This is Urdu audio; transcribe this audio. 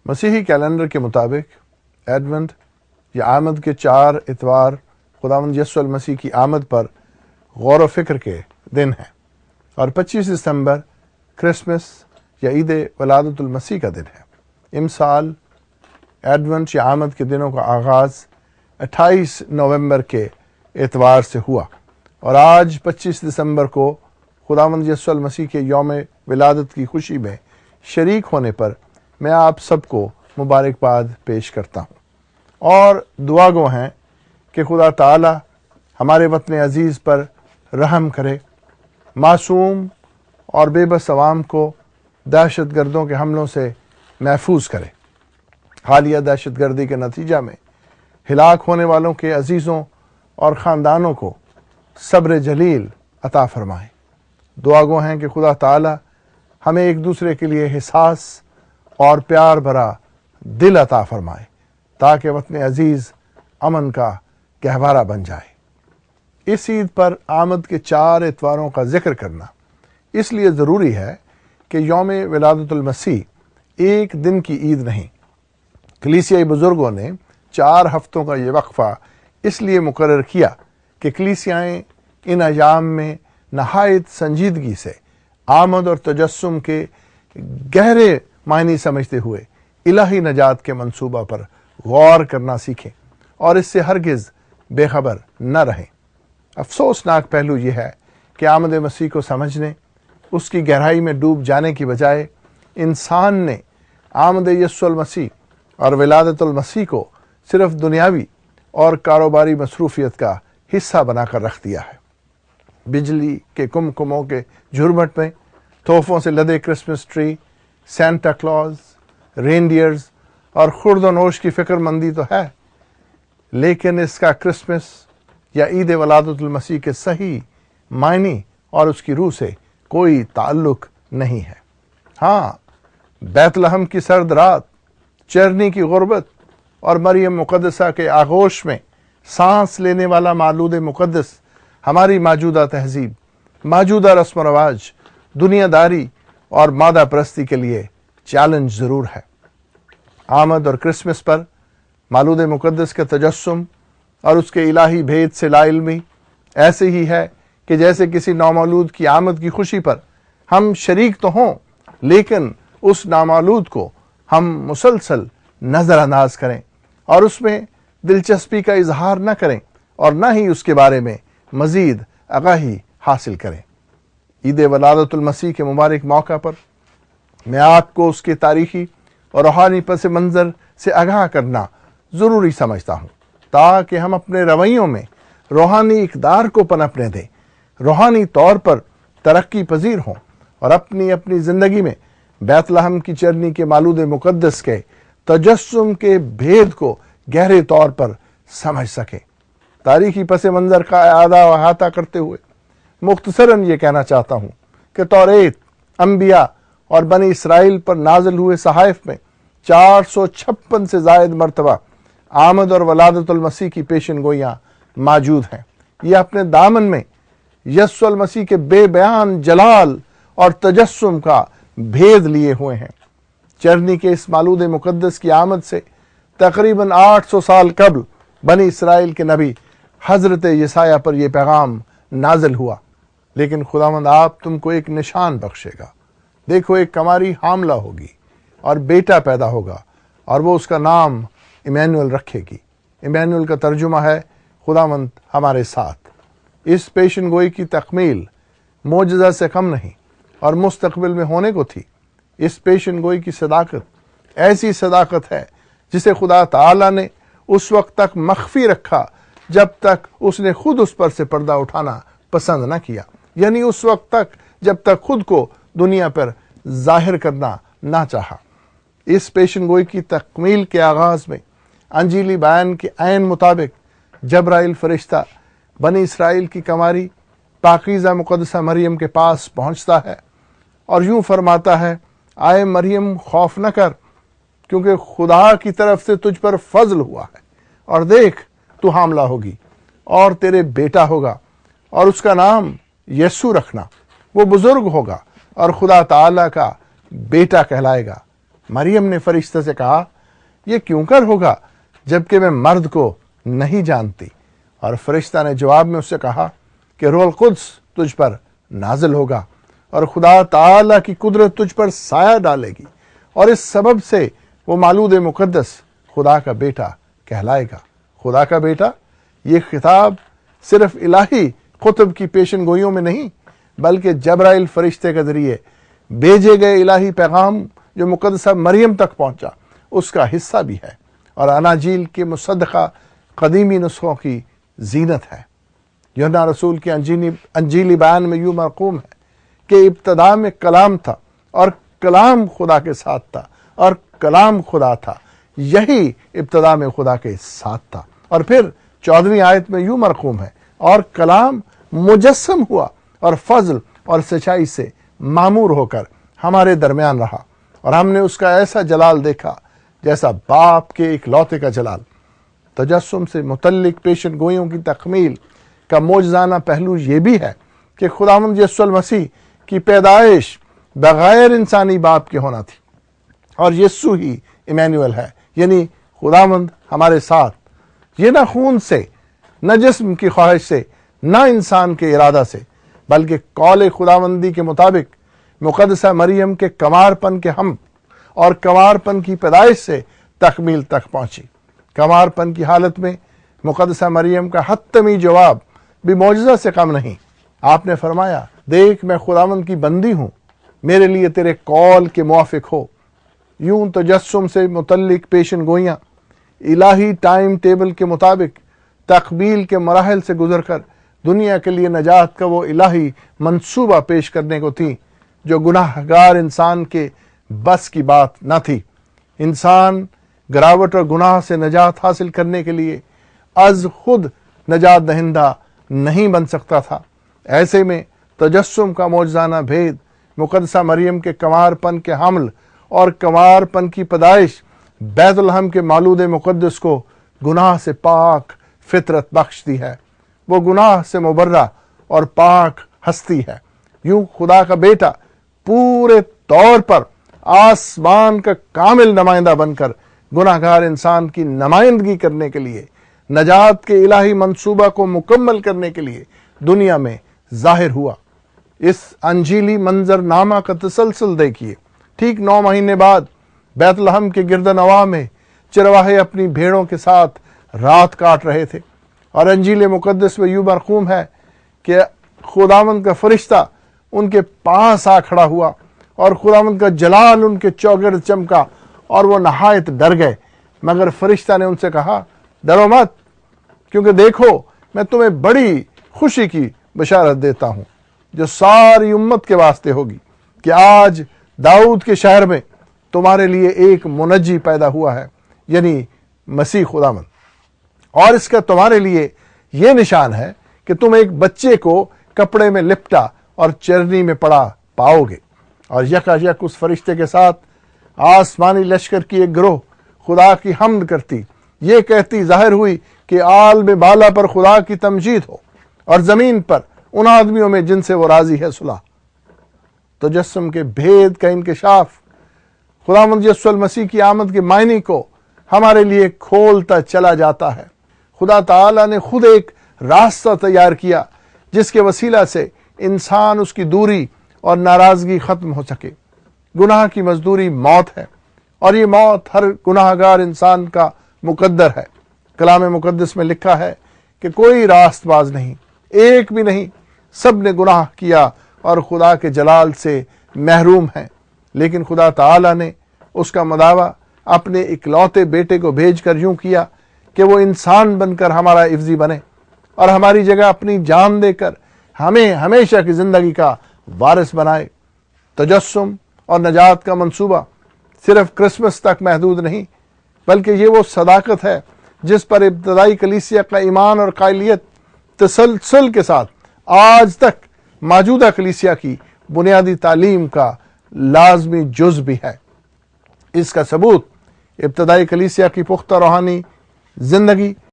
مسیحی کیلنڈر کے مطابق ایڈونٹ یا آمد کے 4 اتوار خداوند یسوع المسیح کی آمد پر غور و فکر کے دن ہیں، اور 25 دسمبر کرسمس یا عید ولادت المسیح کا دن ہے۔ امسال ایڈونٹ یا آمد کے دنوں کا آغاز 28 نومبر کے اتوار سے ہوا، اور آج 25 دسمبر کو خداوند یسوع المسیح کے یوم ولادت کی خوشی میں شریک ہونے پر میں آپ سب کو مبارکباد پیش کرتا ہوں، اور دعا گو ہیں کہ خدا تعالی ہمارے وطن عزیز پر رحم کرے، معصوم اور بے بس عوام کو دہشت گردوں کے حملوں سے محفوظ کرے۔ حالیہ دہشت گردی کے نتیجہ میں ہلاک ہونے والوں کے عزیزوں اور خاندانوں کو صبر جلیل عطا فرمائے۔ دعا گو ہیں کہ خدا تعالی ہمیں ایک دوسرے کے لیے حساس اور پیار بھرا دل عطا فرمائے، تاکہ وطن عزیز امن کا گہوارہ بن جائے۔ اس عید پر آمد کے 4 اتواروں کا ذکر کرنا اس لیے ضروری ہے کہ یوم ولادت المسیح ایک دن کی عید نہیں۔ کلیسیائی بزرگوں نے 4 ہفتوں کا یہ وقفہ اس لیے مقرر کیا کہ کلیسیائیں ان ایام میں نہایت سنجیدگی سے آمد اور تجسم کے گہرے معنی سمجھتے ہوئے الہی نجات کے منصوبہ پر غور کرنا سیکھیں اور اس سے ہرگز بے خبر نہ رہیں۔ افسوسناک پہلو یہ ہے کہ آمد مسیح کو سمجھنے، اس کی گہرائی میں ڈوب جانے کی بجائے انسان نے آمد یسوع المسیح اور ولادت المسیح کو صرف دنیاوی اور کاروباری مصروفیت کا حصہ بنا کر رکھ دیا ہے۔ بجلی کے کمکموں کے جھرمٹ میں تحفوں سے لدے کرسمس ٹری، سینٹا کلوز، رینڈیئرز اور خورد و نوش کی فکر مندی تو ہے، لیکن اس کا کرسمس یا عید ولادت المسیح کے صحیح معنی اور اس کی روح سے کوئی تعلق نہیں ہے۔ ہاں، بیت لحم کی سرد رات، چرنی کی غربت اور مریم مقدسہ کے آغوش میں سانس لینے والا مولود مقدس ہماری موجودہ تہذیب، موجودہ رسم و رواج، دنیا داری اور مادہ پرستی کے لیے چیلنج ضرور ہے۔ آمد اور کرسمس پر مولود مقدس کے تجسم اور اس کے الہی بھید سے لا علمی ایسے ہی ہے کہ جیسے کسی نومولود کی آمد کی خوشی پر ہم شریک تو ہوں، لیکن اس نومولود کو ہم مسلسل نظر انداز کریں اور اس میں دلچسپی کا اظہار نہ کریں اور نہ ہی اس کے بارے میں مزید آگاہی حاصل کریں۔ عید ولادت المسیح کے مبارک موقع پر میں آپ کو اس کے تاریخی اور روحانی پس منظر سے آگاہ کرنا ضروری سمجھتا ہوں، تاکہ ہم اپنے رویوں میں روحانی اقدار کو پنپنے دیں، روحانی طور پر ترقی پذیر ہوں اور اپنی زندگی میں بیت لحم کی چرنی کے مولود مقدس کے تجسم کے بھید کو گہرے طور پر سمجھ سکیں۔ تاریخی پس منظر کا اعادہ و احاطہ کرتے ہوئے مختصراً یہ کہنا چاہتا ہوں کہ توریت، انبیاء اور بنی اسرائیل پر نازل ہوئے صحائف میں 456 سے زائد مرتبہ آمد اور ولادت المسیح کی پیشن گوئیاں موجود ہیں۔ یہ اپنے دامن میں یسوع المسیح کے بے بیان جلال اور تجسم کا بھید لیے ہوئے ہیں۔ چرنی کے اس مولود مقدس کی آمد سے تقریباً 800 سال قبل بنی اسرائیل کے نبی حضرت یسایہ پر یہ پیغام نازل ہوا، لیکن خداوند آپ تم کو ایک نشان بخشے گا۔ دیکھو، ایک کماری حاملہ ہوگی اور بیٹا پیدا ہوگا، اور وہ اس کا نام ایمانویل رکھے گی۔ ایمانویل کا ترجمہ ہے خداوند ہمارے ساتھ۔ اس پیشن گوئی کی تکمیل معجزہ سے کم نہیں اور مستقبل میں ہونے کو تھی۔ اس پیشن گوئی کی صداقت ایسی صداقت ہے جسے خدا تعالی نے اس وقت تک مخفی رکھا جب تک اس نے خود اس پر سے پردہ اٹھانا پسند نہ کیا، یعنی اس وقت تک جب تک خود کو دنیا پر ظاہر کرنا نہ چاہا۔ اس پیشن گوئی کی تکمیل کے آغاز میں انجیلی بیان کے عین مطابق جبرائیل فرشتہ بنی اسرائیل کی کماری پاکیزہ مقدسہ مریم کے پاس پہنچتا ہے اور یوں فرماتا ہے، آئے مریم، خوف نہ کر، کیونکہ خدا کی طرف سے تجھ پر فضل ہوا ہے، اور دیکھ تو حاملہ ہوگی اور تیرے بیٹا ہوگا اور اس کا نام یسوع رکھنا۔ وہ بزرگ ہوگا اور خدا تعالی کا بیٹا کہلائے گا۔ مریم نے فرشتے سے کہا یہ کیوں کر ہوگا جبکہ میں مرد کو نہیں جانتی؟ اور فرشتہ نے جواب میں اس سے کہا کہ روح القدس تجھ پر نازل ہوگا اور خدا تعالیٰ کی قدرت تجھ پر سایہ ڈالے گی، اور اس سبب سے وہ مولود مقدس خدا کا بیٹا کہلائے گا۔ خدا کا بیٹا، یہ خطاب صرف الہی قطب کی پیشن گوئیوں میں نہیں بلکہ جبرائیل فرشتے کے ذریعے بھیجے گئے الہی پیغام جو مقدسہ مریم تک پہنچا اس کا حصہ بھی ہے، اور اناجیل کے مصدقہ قدیمی نسخوں کی زینت ہے۔ یوحنا رسول کے انجیلی بیان میں یوں مرقوم ہے کہ ابتدا میں کلام تھا اور کلام خدا کے ساتھ تھا اور کلام خدا تھا، یہی ابتدا میں خدا کے ساتھ تھا۔ اور پھر 14ویں آیت میں یوں مرقوم ہے اور کلام مجسم ہوا اور فضل اور سچائی سے معمور ہو کر ہمارے درمیان رہا، اور ہم نے اس کا ایسا جلال دیکھا جیسا باپ کے اکلوتے کا جلال۔ تجسم سے متعلق پیشن گوئیوں کی تکمیل کا معجزانہ پہلو یہ بھی ہے کہ خداوند یسوع المسیح کی پیدائش بغیر انسانی باپ کے ہونا تھی، اور یسوع ہی ایمینوئل ہے، یعنی خداوند ہمارے ساتھ۔ یہ نہ خون سے، نہ جسم کی خواہش سے، نہ انسان کے ارادہ سے، بلکہ قول خداوندی کے مطابق مقدسہ مریم کے کنوارپن کے حمل اور کنوارپن کی پیدائش سے تکمیل تک پہنچی۔ کنوارپن کی حالت میں مقدسہ مریم کا حتمی جواب بھی معجزہ سے کم نہیں۔ آپ نے فرمایا، دیکھ میں خداوند کی بندی ہوں، میرے لیے تیرے قول کے موافق ہو۔ یوں تجسم سے متعلق پیشن گوئیاں الہی ٹائم ٹیبل کے مطابق تقبیل کے مراحل سے گزر کر دنیا کے لیے نجات کا وہ الہی منصوبہ پیش کرنے کو تھیں جو گناہ گار انسان کے بس کی بات نہ تھی۔ انسان گراوٹ اور گناہ سے نجات حاصل کرنے کے لیے از خود نجات دہندہ نہیں بن سکتا تھا۔ ایسے میں تجسم کا معجزانہ بھید مقدسہ مریم کے کنوارپن کے حمل اور کنوارپن کی پیدائش بیت لحم کے مولود مقدس کو گناہ سے پاک فطرت بخشتی ہے۔ وہ گناہ سے مبرہ اور پاک ہستی ہے۔ یوں خدا کا بیٹا پورے طور پر آسمان کا کامل نمائندہ بن کر گناہ گار انسان کی نمائندگی کرنے کے لیے، نجات کے الہی منصوبہ کو مکمل کرنے کے لیے دنیا میں ظاہر ہوا۔ اس انجیلی منظر نامہ کا تسلسل دیکھیے۔ ٹھیک 9 مہینے بعد بیت لحم کے گرد نواح میں چرواہے اپنی بھیڑوں کے ساتھ رات کاٹ رہے تھے، اور انجیل مقدس میں یوں مرقوم ہے کہ خداوند کا فرشتہ ان کے پاس آ کھڑا ہوا اور خداوند کا جلال ان کے چوگرد چمکا اور وہ نہایت ڈر گئے، مگر فرشتہ نے ان سے کہا، ڈرو مت، کیونکہ دیکھو میں تمہیں بڑی خوشی کی بشارت دیتا ہوں جو ساری امت کے واسطے ہوگی، کہ آج داؤد کے شہر میں تمہارے لیے ایک منجی پیدا ہوا ہے، یعنی مسیح خداوند، اور اس کا تمہارے لیے یہ نشان ہے کہ تم ایک بچے کو کپڑے میں لپٹا اور چرنی میں پڑا پاؤ گے۔ اور یکایک اس فرشتے کے ساتھ آسمانی لشکر کی ایک گروہ خدا کی حمد کرتی، یہ کہتی ظاہر ہوئی کہ عالم بالا پر خدا کی تمجید ہو، اور زمین پر ان آدمیوں میں جن سے وہ راضی ہے صلح۔ تجسم کے بھید کا انکشاف خداوند یسوع المسیح کی آمد کے معنی کو ہمارے لیے کھولتا چلا جاتا ہے۔ خدا تعالیٰ نے خود ایک راستہ تیار کیا جس کے وسیلہ سے انسان اس کی دوری اور ناراضگی ختم ہو سکے۔ گناہ کی مزدوری موت ہے، اور یہ موت ہر گناہ گار انسان کا مقدر ہے۔ کلام مقدس میں لکھا ہے کہ کوئی راست باز نہیں، ایک بھی نہیں، سب نے گناہ کیا اور خدا کے جلال سے محروم ہیں۔ لیکن خدا تعالیٰ نے اس کا مداوع اپنے اکلوتے بیٹے کو بھیج کر یوں کیا کہ وہ انسان بن کر ہمارا عوضی بنے اور ہماری جگہ اپنی جان دے کر ہمیں ہمیشہ کی زندگی کا وارث بنائے۔ تجسم اور نجات کا منصوبہ صرف کرسمس تک محدود نہیں، بلکہ یہ وہ صداقت ہے جس پر ابتدائی کلیسیا کا ایمان اور قائلیت تسلسل کے ساتھ آج تک موجودہ کلیسیا کی بنیادی تعلیم کا لازمی جز بھی ہے۔ اس کا ثبوت ابتدائی کلیسیا کی پختہ روحانی زندگی